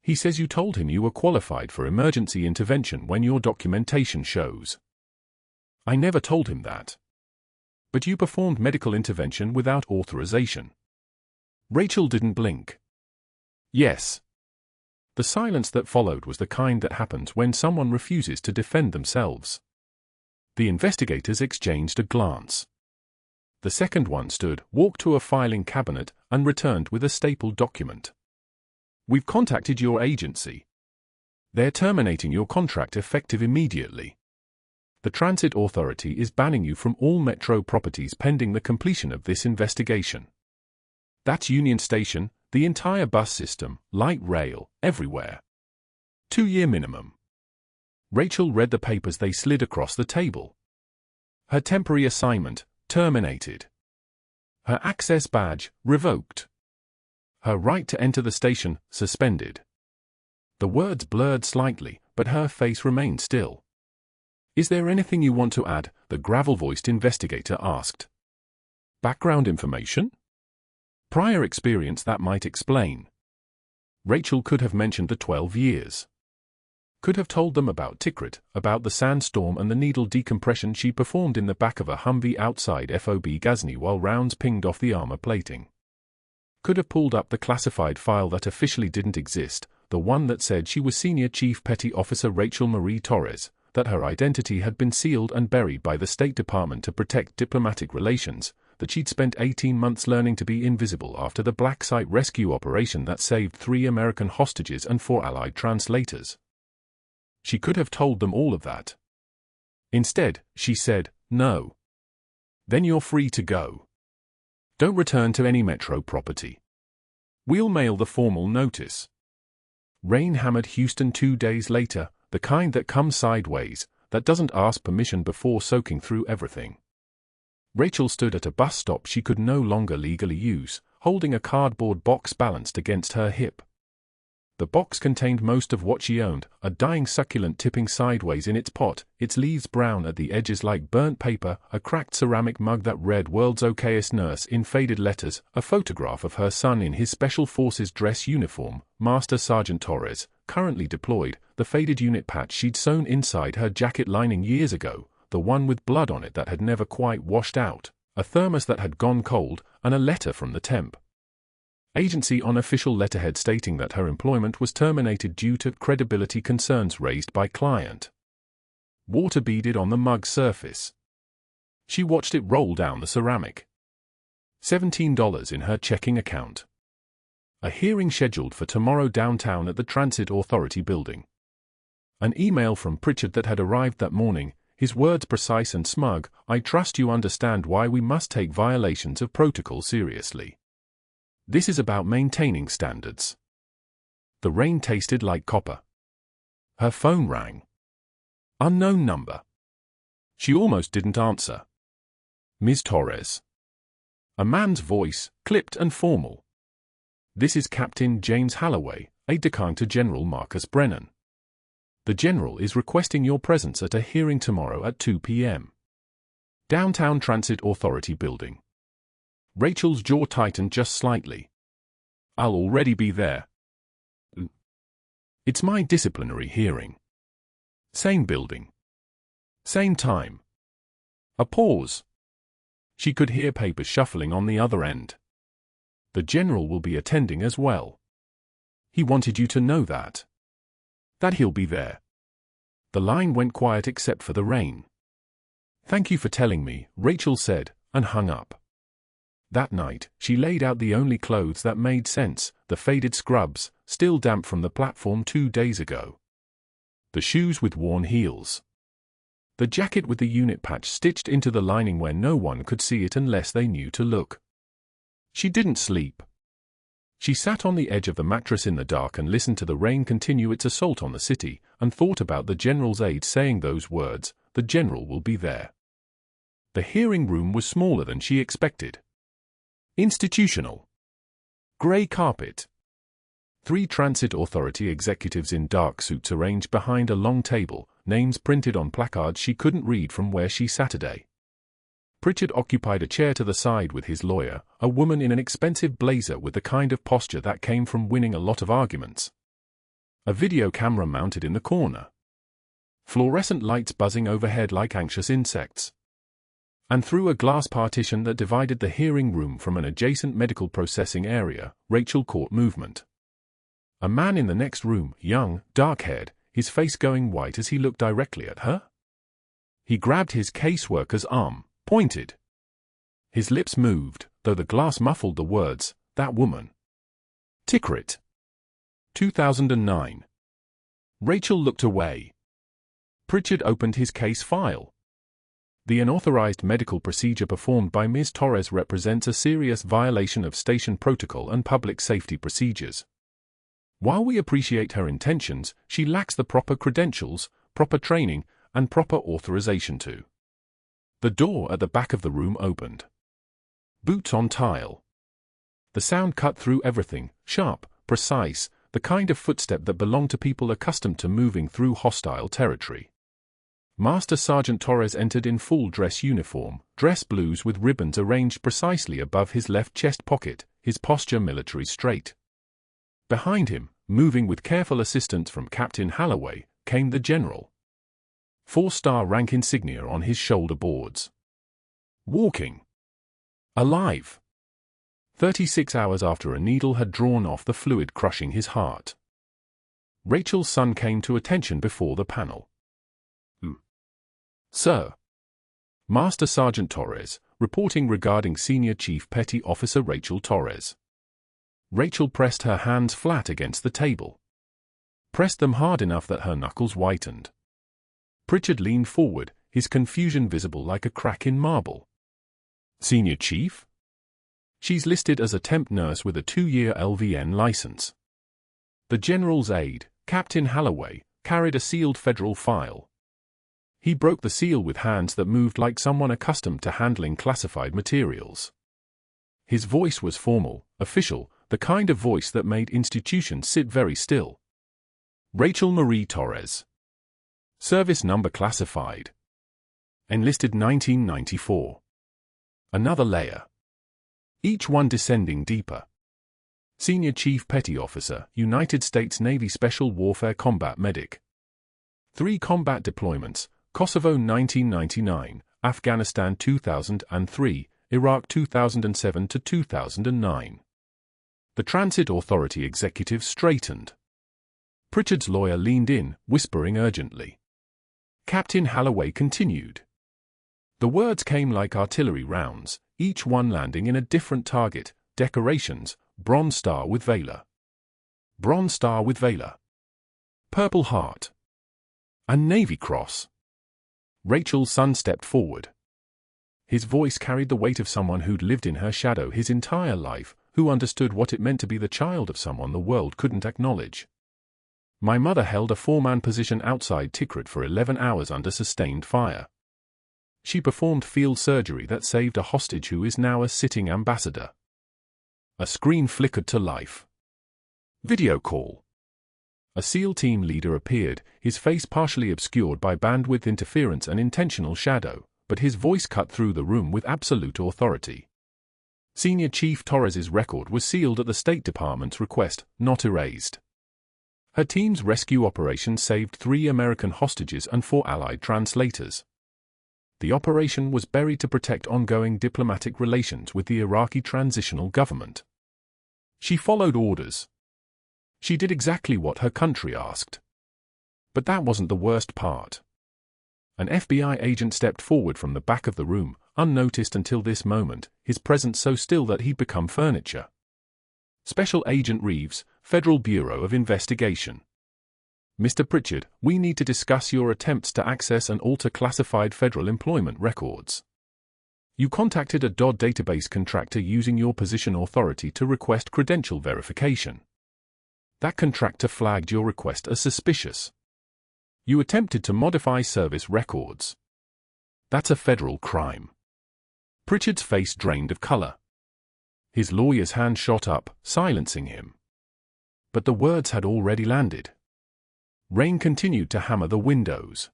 He says you told him you were qualified for emergency intervention when your documentation shows." "I never told him that." "But you performed medical intervention without authorization." Rachel didn't blink. "Yes." The silence that followed was the kind that happens when someone refuses to defend themselves. The investigators exchanged a glance. The second one stood, walked to a filing cabinet, and returned with a stapled document. "We've contacted your agency. They're terminating your contract effective immediately. The Transit Authority is banning you from all metro properties pending the completion of this investigation. That's Union Station, the entire bus system, light rail, everywhere. 2-year minimum." Rachel read the papers they slid across the table. Her temporary assignment terminated. Her access badge revoked. Her right to enter the station suspended. The words blurred slightly, but her face remained still. "Is there anything you want to add?" the gravel-voiced investigator asked. "Background information? Prior experience that might explain." Rachel could have mentioned the 12 years. Could have told them about Tikrit, about the sandstorm and the needle decompression she performed in the back of a Humvee outside FOB Ghazni while rounds pinged off the armor plating. Could have pulled up the classified file that officially didn't exist, the one that said she was Senior Chief Petty Officer Rachel Marie Torres, that her identity had been sealed and buried by the State Department to protect diplomatic relations, that she'd spent 18 months learning to be invisible after the Black Site rescue operation that saved 3 American hostages and 4 Allied translators. She could have told them all of that. Instead, she said, "No." "Then you're free to go. Don't return to any metro property. We'll mail the formal notice." Rain hammered Houston 2 days later, the kind that comes sideways, that doesn't ask permission before soaking through everything. Rachel stood at a bus stop she could no longer legally use, holding a cardboard box balanced against her hip. The box contained most of what she owned, a dying succulent tipping sideways in its pot, its leaves brown at the edges like burnt paper, a cracked ceramic mug that read "World's Okayest Nurse" in faded letters, a photograph of her son in his Special Forces dress uniform, Master Sergeant Torres, currently deployed, the faded unit patch she'd sewn inside her jacket lining years ago, the one with blood on it that had never quite washed out, a thermos that had gone cold, and a letter from the temp agency on official letterhead stating that her employment was terminated due to credibility concerns raised by client. Water beaded on the mug's surface. She watched it roll down the ceramic. $17 in her checking account. A hearing scheduled for tomorrow downtown at the Transit Authority building. An email from Pritchard that had arrived that morning, his words precise and smug. I trust you understand why we must take violations of protocol seriously. This is about maintaining standards. The rain tasted like copper. Her phone rang. Unknown number. She almost didn't answer. Ms. Torres. A man's voice, clipped and formal. This is Captain James Halloway, aide-de-camp to General Marcus Brennan. The General is requesting your presence at a hearing tomorrow at 2 p.m. Downtown Transit Authority building. Rachel's jaw tightened just slightly. I'll already be there. It's my disciplinary hearing. Same building. Same time. A pause. She could hear papers shuffling on the other end. The General will be attending as well. He wanted you to know that. That he'll be there. The line went quiet except for the rain. Thank you for telling me, Rachel said, and hung up. That night, she laid out the only clothes that made sense, the faded scrubs, still damp from the platform 2 days ago. The shoes with worn heels. The jacket with the unit patch stitched into the lining where no one could see it unless they knew to look. She didn't sleep. She sat on the edge of the mattress in the dark and listened to the rain continue its assault on the city, and thought about the General's aide saying those words, the General will be there. The hearing room was smaller than she expected. Institutional. Grey carpet. 3 Transit Authority executives in dark suits arranged behind a long table, names printed on placards she couldn't read from where she sat today. Pritchard occupied a chair to the side with his lawyer, a woman in an expensive blazer with the kind of posture that came from winning a lot of arguments. A video camera mounted in the corner. Fluorescent lights buzzing overhead like anxious insects. And through a glass partition that divided the hearing room from an adjacent medical processing area, Rachel caught movement. A man in the next room, young, dark-haired, his face going white as he looked directly at her. He grabbed his caseworker's arm, pointed. His lips moved, though the glass muffled the words, that woman. Tikrit. 2009. Rachel looked away. Pritchard opened his case file. The unauthorized medical procedure performed by Ms. Torres represents a serious violation of station protocol and public safety procedures. While we appreciate her intentions, she lacks the proper credentials, proper training, and proper authorization to. The door at the back of the room opened. Boots on tile. The sound cut through everything, sharp, precise, the kind of footstep that belonged to people accustomed to moving through hostile territory. Master Sergeant Torres entered in full dress uniform, dress blues with ribbons arranged precisely above his left chest pocket, his posture military straight. Behind him, moving with careful assistance from Captain Halloway, came the General. 4-star rank insignia on his shoulder boards. Walking. Alive. 36 hours after a needle had drawn off the fluid crushing his heart. Rachel's son came to attention before the panel. Sir. Master Sergeant Torres, reporting regarding Senior Chief Petty Officer Rachel Torres. Rachel pressed her hands flat against the table. Pressed them hard enough that her knuckles whitened. Pritchard leaned forward, his confusion visible like a crack in marble. Senior Chief? She's listed as a temp nurse with a 2-year LVN license. The General's aide, Captain Halloway, carried a sealed federal file. He broke the seal with hands that moved like someone accustomed to handling classified materials. His voice was formal, official, the kind of voice that made institutions sit very still. Rachel Marie Torres. Service number classified. Enlisted 1994. Another layer. Each one descending deeper. Senior Chief Petty Officer, United States Navy Special Warfare Combat Medic. 3 combat deployments, Kosovo 1999, Afghanistan 2003, Iraq 2007 to 2009. The Transit Authority executive straightened. Pritchard's lawyer leaned in, whispering urgently. Captain Halloway continued. The words came like artillery rounds, each one landing in a different target, decorations, Bronze star with Valor. Bronze star with Valor. Purple heart. And Navy cross. Rachel's son stepped forward. His voice carried the weight of someone who'd lived in her shadow his entire life, who understood what it meant to be the child of someone the world couldn't acknowledge. My mother held a foreman position outside Tikrit for 11 hours under sustained fire. She performed field surgery that saved a hostage who is now a sitting ambassador. A screen flickered to life. Video call. A SEAL team leader appeared, his face partially obscured by bandwidth interference and intentional shadow, but his voice cut through the room with absolute authority. Senior Chief Torres's record was sealed at the State Department's request, not erased. Her team's rescue operation saved 3 American hostages and 4 Allied translators. The operation was buried to protect ongoing diplomatic relations with the Iraqi transitional government. She followed orders. She did exactly what her country asked. But that wasn't the worst part. An FBI agent stepped forward from the back of the room, unnoticed until this moment, his presence so still that he'd become furniture. Special Agent Reeves, Federal Bureau of Investigation. Mr. Pritchard, we need to discuss your attempts to access and alter classified federal employment records. You contacted a DOD database contractor using your position authority to request credential verification. That contractor flagged your request as suspicious. You attempted to modify service records. That's a federal crime. Pritchard's face drained of color. His lawyer's hand shot up, silencing him. But the words had already landed. Rain continued to hammer the windows.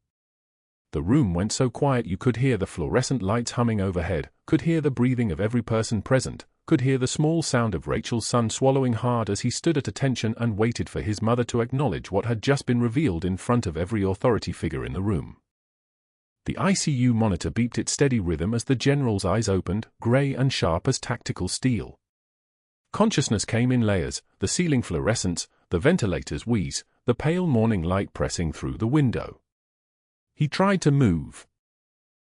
The room went so quiet you could hear the fluorescent lights humming overhead, could hear the breathing of every person present, could hear the small sound of Rachel's son swallowing hard as he stood at attention and waited for his mother to acknowledge what had just been revealed in front of every authority figure in the room. The ICU monitor beeped its steady rhythm as the general's eyes opened, gray and sharp as tactical steel. Consciousness came in layers, the ceiling fluorescence, the ventilator's wheeze, the pale morning light pressing through the window. He tried to move.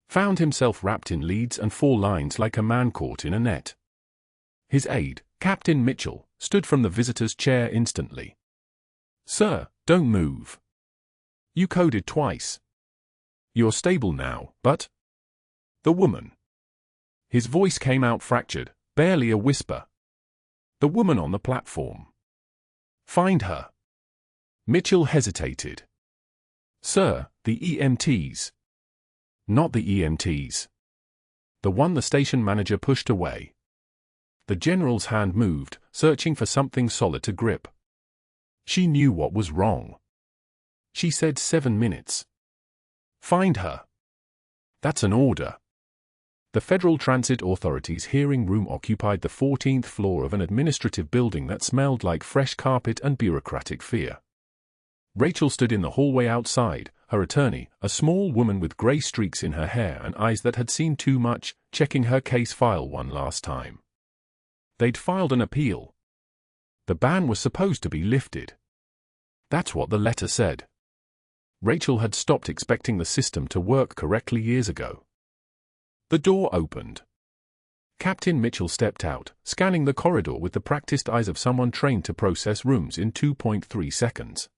Found himself wrapped in leads and 4 lines like a man caught in a net. His aide, Captain Mitchell, stood from the visitor's chair instantly. "Sir, don't move. You coded twice. You're stable now, but..." "The woman." His voice came out fractured, barely a whisper. "The woman on the platform. Find her." Mitchell hesitated. "Sir, the EMTs." "Not the EMTs." The one the station manager pushed away. The general's hand moved, searching for something solid to grip. She knew what was wrong. She said 7 minutes. "Find her." "That's an order." The Federal Transit Authority's hearing room occupied the 14th floor of an administrative building that smelled like fresh carpet and bureaucratic fear. Rachel stood in the hallway outside, her attorney, a small woman with gray streaks in her hair and eyes that had seen too much, checking her case file one last time. They'd filed an appeal. The ban was supposed to be lifted. That's what the letter said. Rachel had stopped expecting the system to work correctly years ago. The door opened. Captain Mitchell stepped out, scanning the corridor with the practiced eyes of someone trained to process rooms in 2.3 seconds.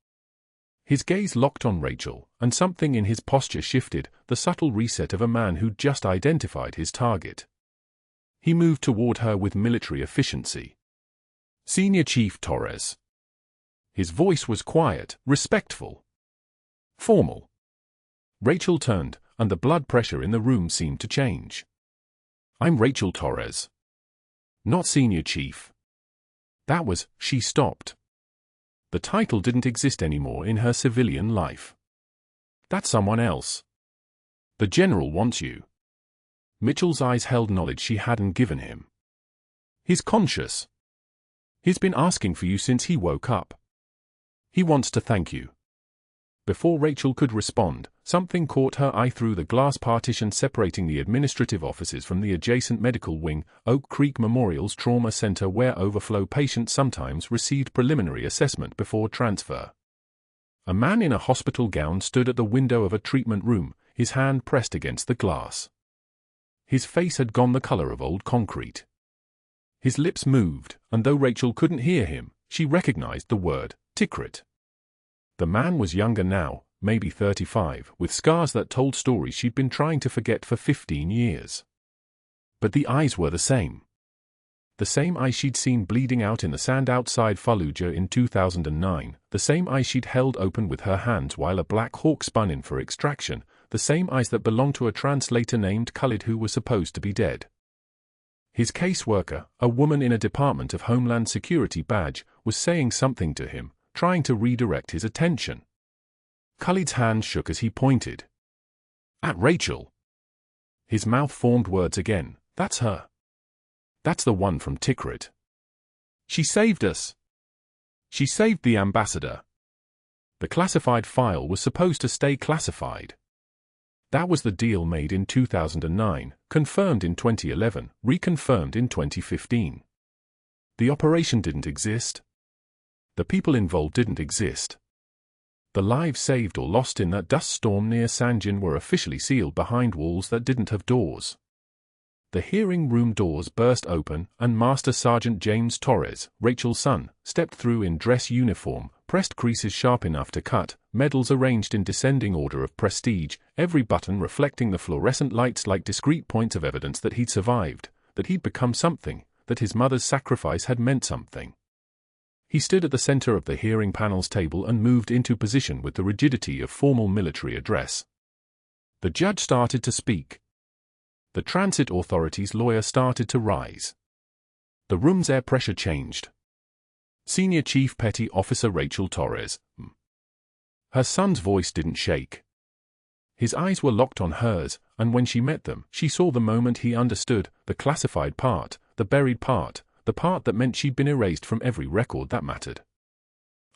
His gaze locked on Rachel, and something in his posture shifted, the subtle reset of a man who'd just identified his target. He moved toward her with military efficiency. "Senior Chief Torres." His voice was quiet, respectful, formal. Rachel turned, and the blood pressure in the room seemed to change. "I'm Rachel Torres. Not Senior Chief." That was, she stopped. The title didn't exist anymore in her civilian life. "That's someone else. The general wants you." Mitchell's eyes held knowledge she hadn't given him. "He's conscious. He's been asking for you since he woke up. He wants to thank you." Before Rachel could respond, something caught her eye through the glass partition separating the administrative offices from the adjacent medical wing, Oak Creek Memorial's trauma center, where overflow patients sometimes received preliminary assessment before transfer. A man in a hospital gown stood at the window of a treatment room, his hand pressed against the glass. His face had gone the color of old concrete. His lips moved, and though Rachel couldn't hear him, she recognized the word, Tikrit. The man was younger now, maybe 35, with scars that told stories she'd been trying to forget for 15 years. But the eyes were the same. The same eyes she'd seen bleeding out in the sand outside Fallujah in 2009, the same eyes she'd held open with her hands while a Black Hawk spun in for extraction, the same eyes that belonged to a translator named Khalid who was supposed to be dead. His caseworker, a woman in a Department of Homeland Security badge, was saying something to him, trying to redirect his attention. Khalid's hand shook as he pointed. At Rachel. His mouth formed words again. That's her. That's the one from Tikrit. She saved us. She saved the ambassador. The classified file was supposed to stay classified. That was the deal made in 2009, confirmed in 2011, reconfirmed in 2015. The operation didn't exist. The people involved didn't exist. The lives saved or lost in that dust storm near Sanjin were officially sealed behind walls that didn't have doors. The hearing room doors burst open, and Master Sergeant James Torres, Rachel's son, stepped through in dress uniform, pressed creases sharp enough to cut, medals arranged in descending order of prestige, every button reflecting the fluorescent lights like discrete points of evidence that he'd survived, that he'd become something, that his mother's sacrifice had meant something. He stood at the center of the hearing panel's table and moved into position with the rigidity of formal military address. The judge started to speak. The transit authority's lawyer started to rise. The room's air pressure changed. Senior Chief Petty Officer Rachel Torres. Her son's voice didn't shake. His eyes were locked on hers, and when she met them, she saw the moment he understood, the classified part, the buried part, the part that meant she'd been erased from every record that mattered.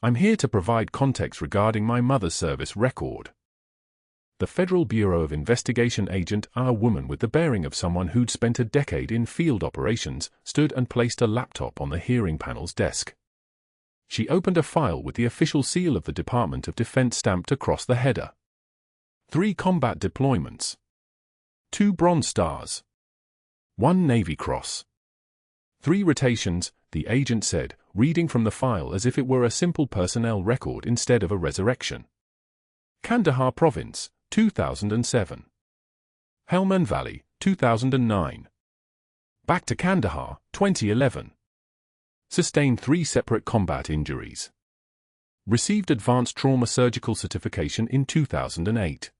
I'm here to provide context regarding my mother's service record. The Federal Bureau of Investigation agent, a woman with the bearing of someone who'd spent a decade in field operations, stood and placed a laptop on the hearing panel's desk. She opened a file with the official seal of the Department of Defense stamped across the header. 3 combat deployments. 2 Bronze Stars. 1 Navy Cross. 3 rotations, the agent said, reading from the file as if it were a simple personnel record instead of a resurrection. Kandahar Province, 2007. Helmand Valley, 2009. Back to Kandahar, 2011. Sustained 3 separate combat injuries. Received advanced trauma surgical certification in 2008.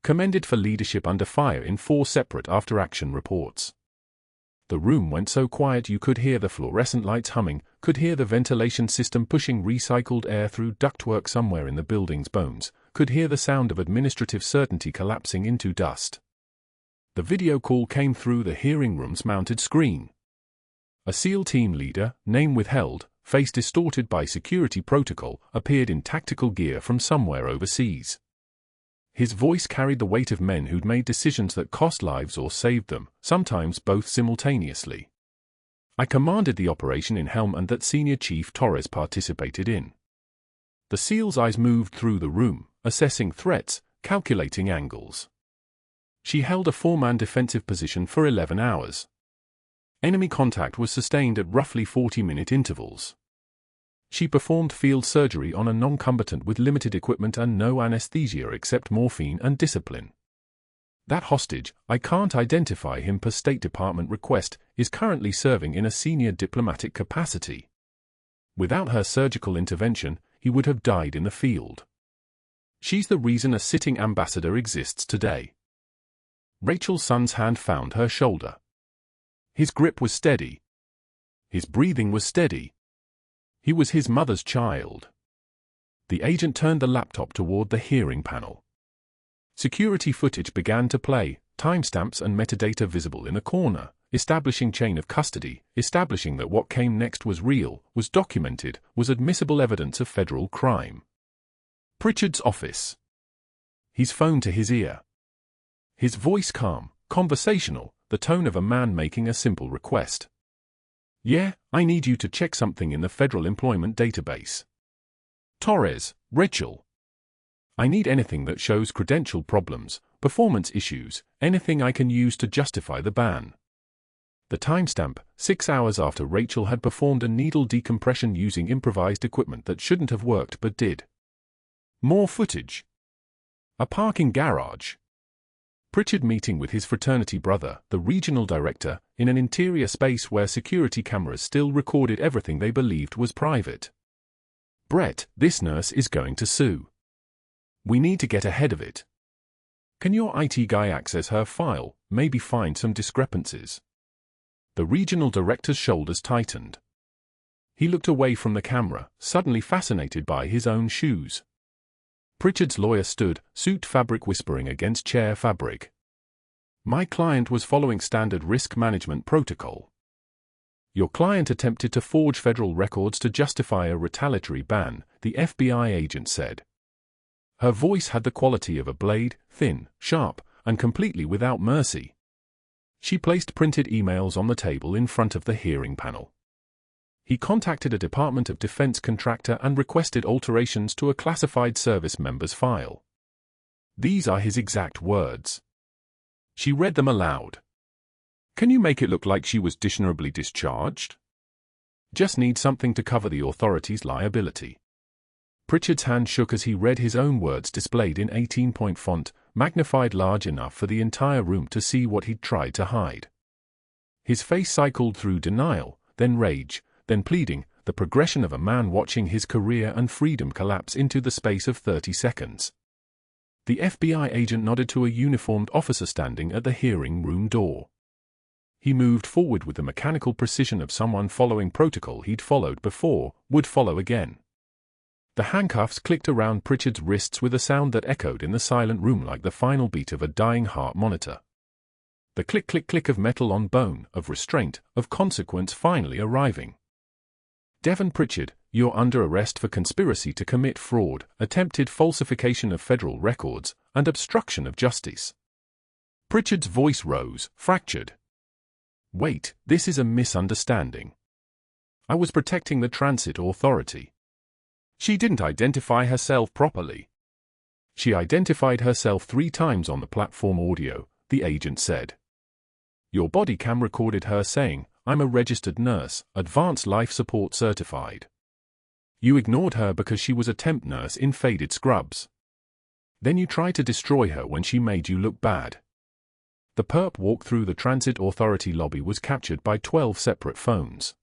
Commended for leadership under fire in 4 separate after-action reports. The room went so quiet you could hear the fluorescent lights humming, could hear the ventilation system pushing recycled air through ductwork somewhere in the building's bones, could hear the sound of administrative certainty collapsing into dust. The video call came through the hearing room's mounted screen. A SEAL team leader, name withheld, face distorted by security protocol, appeared in tactical gear from somewhere overseas. His voice carried the weight of men who'd made decisions that cost lives or saved them, sometimes both simultaneously. I commanded the operation in Helm and that Senior Chief Torres participated in. The SEAL's eyes moved through the room, assessing threats, calculating angles. She held a 4-man defensive position for 11 hours. Enemy contact was sustained at roughly 40-minute intervals. She performed field surgery on a non-combatant with limited equipment and no anesthesia except morphine and discipline. That hostage, I can't identify him per State Department request, is currently serving in a senior diplomatic capacity. Without her surgical intervention, he would have died in the field. She's the reason a sitting ambassador exists today. Rachel's son's hand found her shoulder. His grip was steady. His breathing was steady. He was his mother's child. The agent turned the laptop toward the hearing panel. Security footage began to play, timestamps and metadata visible in a corner, establishing chain of custody, establishing that what came next was real, was documented, was admissible evidence of federal crime. Pritchard's office. His phone to his ear. His voice calm, conversational, the tone of a man making a simple request. Yeah, I need you to check something in the Federal Employment Database. Torres, Rachel. I need anything that shows credential problems, performance issues, anything I can use to justify the ban. The timestamp, 6 hours after Rachel had performed a needle decompression using improvised equipment that shouldn't have worked but did. More footage. A parking garage. Pritchard meeting with his fraternity brother, the regional director, in an interior space where security cameras still recorded everything they believed was private. Brett, this nurse is going to sue. We need to get ahead of it. Can your IT guy access her file, maybe find some discrepancies? The regional director's shoulders tightened. He looked away from the camera, suddenly fascinated by his own shoes. Pritchard's lawyer stood, suit fabric whispering against chair fabric. My client was following standard risk management protocol. Your client attempted to forge federal records to justify a retaliatory ban, the FBI agent said. Her voice had the quality of a blade, thin, sharp, and completely without mercy. She placed printed emails on the table in front of the hearing panel. He contacted a Department of Defense contractor and requested alterations to a classified service member's file. These are his exact words. She read them aloud. Can you make it look like she was dishonorably discharged? Just need something to cover the authority's liability. Pritchard's hand shook as he read his own words displayed in 18-point font, magnified large enough for the entire room to see what he'd tried to hide. His face cycled through denial, then rage, then pleading, the progression of a man watching his career and freedom collapse into the space of 30 seconds. The FBI agent nodded to a uniformed officer standing at the hearing room door. He moved forward with the mechanical precision of someone following protocol he'd followed before, would follow again. The handcuffs clicked around Pritchard's wrists with a sound that echoed in the silent room like the final beat of a dying heart monitor. The click-click-click of metal on bone, of restraint, of consequence finally arriving. Devon Pritchard, you're under arrest for conspiracy to commit fraud, attempted falsification of federal records, and obstruction of justice. Pritchard's voice rose, fractured. Wait, this is a misunderstanding. I was protecting the transit authority. She didn't identify herself properly. She identified herself 3 times on the platform audio, the agent said. Your body cam recorded her saying, I'm a registered nurse, advanced life support certified. You ignored her because she was a temp nurse in faded scrubs. Then you tried to destroy her when she made you look bad. The perp walk through the transit authority lobby was captured by 12 separate phones.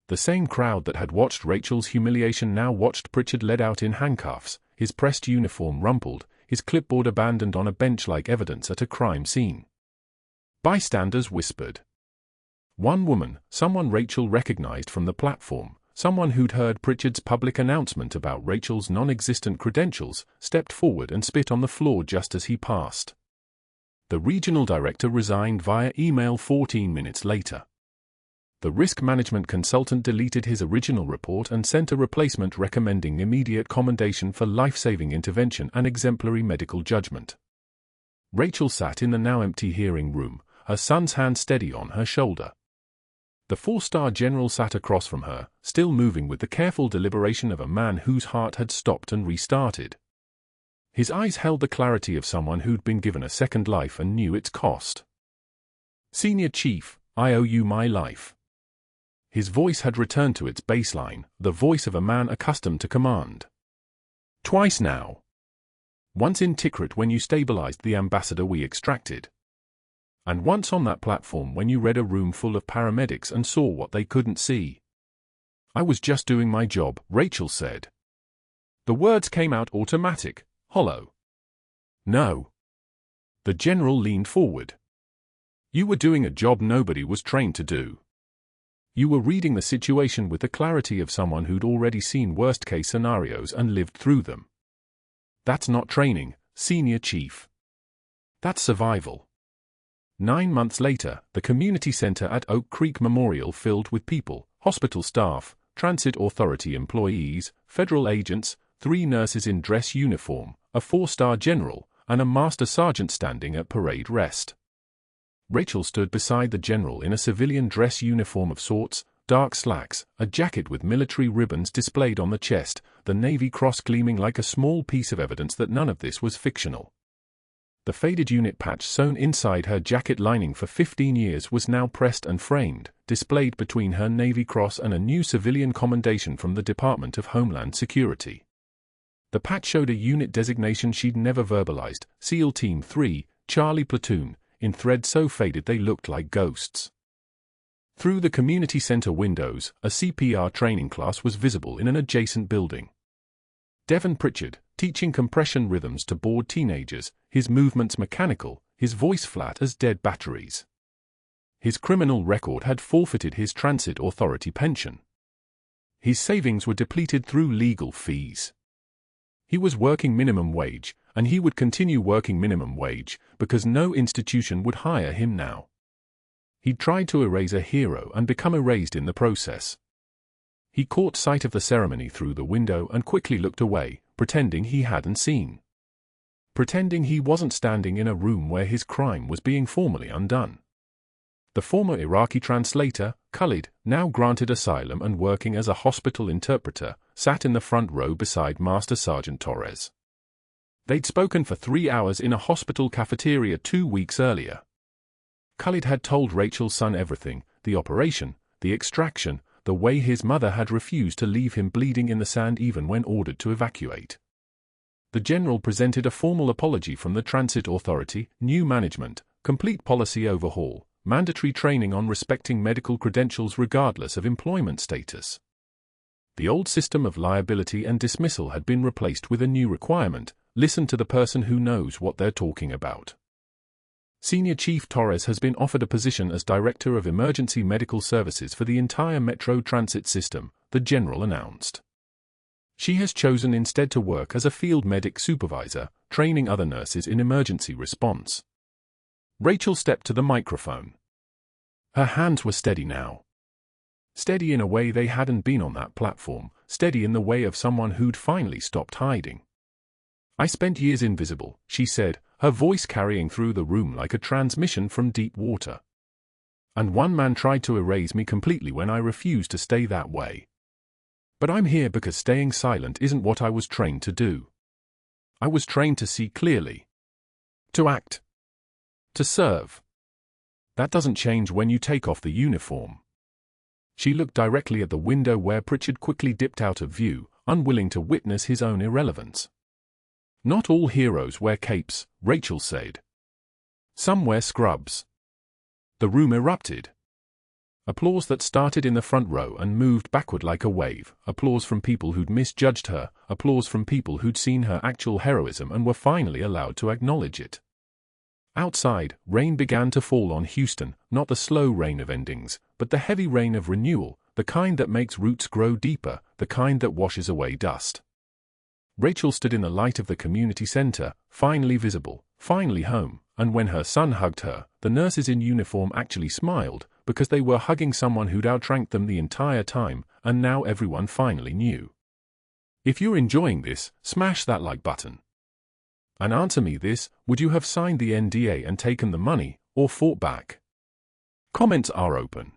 The same crowd that had watched Rachel's humiliation now watched Pritchard led out in handcuffs, his pressed uniform rumpled, his clipboard abandoned on a bench like evidence at a crime scene. Bystanders whispered. One woman, someone Rachel recognized from the platform, someone who'd heard Pritchard's public announcement about Rachel's non-existent credentials, stepped forward and spit on the floor just as he passed. The regional director resigned via email 14 minutes later. The risk management consultant deleted his original report and sent a replacement recommending immediate commendation for life-saving intervention and exemplary medical judgment. Rachel sat in the now empty hearing room, her son's hand steady on her shoulder. The 4-star general sat across from her, still moving with the careful deliberation of a man whose heart had stopped and restarted. His eyes held the clarity of someone who'd been given a second life and knew its cost. Senior Chief, I owe you my life. His voice had returned to its baseline, the voice of a man accustomed to command. Twice now. Once in Tikrit when you stabilized the ambassador we extracted. And once on that platform when you read a room full of paramedics and saw what they couldn't see. I was just doing my job, Rachel said. The words came out automatic, hollow. No. The general leaned forward. You were doing a job nobody was trained to do. You were reading the situation with the clarity of someone who'd already seen worst-case scenarios and lived through them. That's not training, Senior Chief. That's survival. 9 months later, the community center at Oak Creek Memorial filled with people, hospital staff, transit authority employees, federal agents, 3 nurses in dress uniform, a 4-star general, and a master sergeant standing at parade rest. Rachel stood beside the general in a civilian dress uniform of sorts, dark slacks, a jacket with military ribbons displayed on the chest, the Navy Cross gleaming like a small piece of evidence that none of this was fictional. The faded unit patch sewn inside her jacket lining for 15 years was now pressed and framed, displayed between her Navy Cross and a new civilian commendation from the Department of Homeland Security. The patch showed a unit designation she'd never verbalized, SEAL Team 3, Charlie Platoon, in thread so faded they looked like ghosts. Through the community center windows, a CPR training class was visible in an adjacent building. Devon Pritchard, teaching compression rhythms to bored teenagers, his movements mechanical, his voice flat as dead batteries. His criminal record had forfeited his transit authority pension. His savings were depleted through legal fees. He was working minimum wage, and he would continue working minimum wage, because no institution would hire him now. He'd tried to erase a hero and become erased in the process. He caught sight of the ceremony through the window and quickly looked away, pretending he hadn't seen. Pretending he wasn't standing in a room where his crime was being formally undone. The former Iraqi translator, Khalid, now granted asylum and working as a hospital interpreter, sat in the front row beside Master Sergeant Torres. They'd spoken for 3 hours in a hospital cafeteria 2 weeks earlier. Khalid had told Rachel's son everything, the operation, the extraction, the way his mother had refused to leave him bleeding in the sand even when ordered to evacuate. The general presented a formal apology from the Transit Authority, new management, complete policy overhaul, mandatory training on respecting medical credentials regardless of employment status. The old system of liability and dismissal had been replaced with a new requirement: listen to the person who knows what they're talking about. Senior Chief Torres has been offered a position as Director of Emergency Medical Services for the entire Metro Transit system, the General announced. She has chosen instead to work as a field medic supervisor, training other nurses in emergency response. Rachel stepped to the microphone. Her hands were steady now. Steady in a way they hadn't been on that platform, steady in the way of someone who'd finally stopped hiding. I spent years invisible, she said, her voice carrying through the room like a transmission from deep water. And one man tried to erase me completely when I refused to stay that way. But I'm here because staying silent isn't what I was trained to do. I was trained to see clearly. To act. To serve. That doesn't change when you take off the uniform. She looked directly at the window where Pritchard quickly dipped out of view, unwilling to witness his own irrelevance. Not all heroes wear capes, Rachel said. Some wear scrubs. The room erupted. Applause that started in the front row and moved backward like a wave, applause from people who'd misjudged her, applause from people who'd seen her actual heroism and were finally allowed to acknowledge it. Outside, rain began to fall on Houston, not the slow rain of endings, but the heavy rain of renewal, the kind that makes roots grow deeper, the kind that washes away dust. Rachel stood in the light of the community center, finally visible, finally home, and when her son hugged her, the nurses in uniform actually smiled, because they were hugging someone who'd outranked them the entire time, and now everyone finally knew. If you're enjoying this, smash that like button. And answer me this: would you have signed the NDA and taken the money, or fought back? Comments are open.